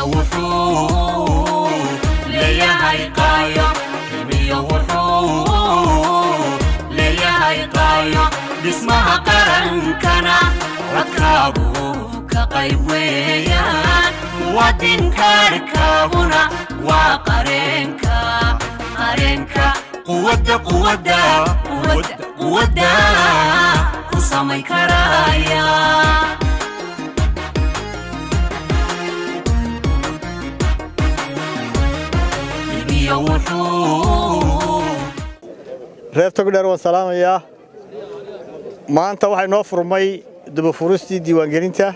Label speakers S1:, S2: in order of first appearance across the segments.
S1: وحو ليهاي قايا كمية وحو ليهاي قايا باسمها قرنكنا ركابو كقيب ويان ودين كاركابنا وقرنكا قرنكا قوة كسامي كرايا
S2: reer Togdheer waan salaamayaa maanta waxay noo furmay dib u furistii diiwaangelinta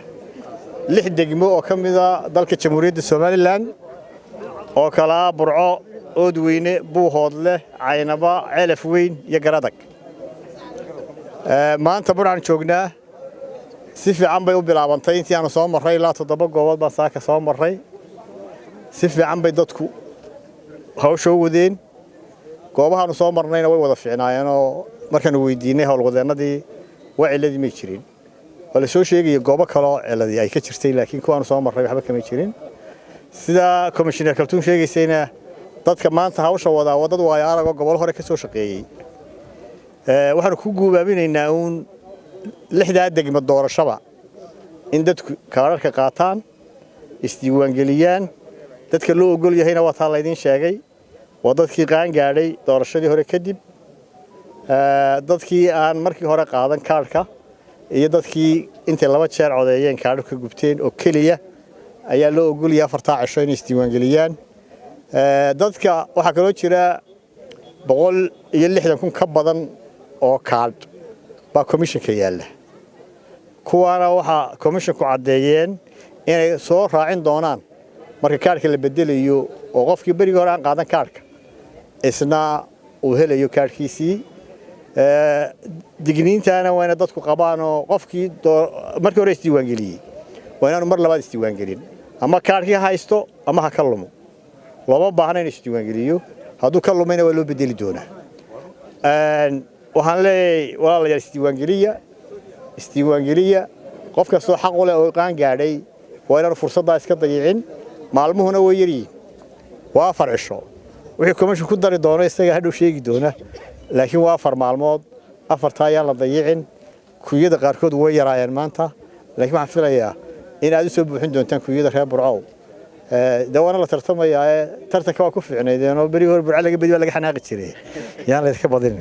S2: 6 degmo oo kamid ah dalka Jamhuuriyadda Soomaaliland oo kala Burco Oodweyne Buuhoodle Caynaba Ceelaf Weyn iyo Garadag maanta buraan joognaa si fiican bay u bilaabantay intii aan soo maray ilaa 7 goobood baan saaka soo maray si fiican bay dadku hawsha u wadeen goobaha soo marnayna way wada fiicnaayeen oo markaan weydiinay hawlwadeenadii waciladii ma jirin wala soo sheegay goobo kale oo ciladii ay ka jirtay laakiin kuwaan soo maray waxba kama jirin sida commissioner kaltuun sheegaysayna dadka maanta hawsha wada wadada waa arago gobol hore ka soo shaqeeyay waxaan ku guubaabinaynaa uun 6 degmo doorashada in dadku kaararka qaataan isdiiwaangeliyaan dadka loo ogol yahayna waa taa la idin sheegay wadadkii qaan gaadhay doorashadii hore kadib dadkii aan markii hore qaadan kaarka iyo dadkii inta 2 jeer codeeyeen kaarka gubteen oo kaliya ayaa loo ogol yahay 4 cisho in isdiiwaangeliyaan dadka waxa kale oo jira 160 ka badan oo kaard ba commissionka yaala kuwaana waxa commissionku cadeeyeen inay soo raacin doonaan marka kaarka la bedelayo oo qofkii bariga hore aan qaadan kaarka isna uu helayo kaarkiisii digniintaana waa in dadku qabaan oo qofkii markii hore isdiiwaangeliyay waa inaan mar labaad isdiiwaangelin ama kaarkii haysto ama ha ka lumo laba baahan in isdiiwaangeliyo hadduu ka lumayna waa loo bedeli doonaa waxaan leeyahay walaalayaal isdiiwaangeliya qof kastoo xaq u leh oo qaan gaadhay waa inaan fursadda iska dayicin maalmuhuna way yaryihiin waa 4 cisho wixii commission ku dari doona isaga hadhow sheegi doona laakiin waa 4 maalmood 4 ayaan la dayicin kuyada qaarkood way yaraayeen maanta laakiin waxaan filayaa in aad soo buuxin doontaan kuyada reer Burco dawana la tartamayaa tartanka waa ku fiicnaydeen oo bari hore Burco laga badiyo laga xanaaqi jiray yaan la iska badin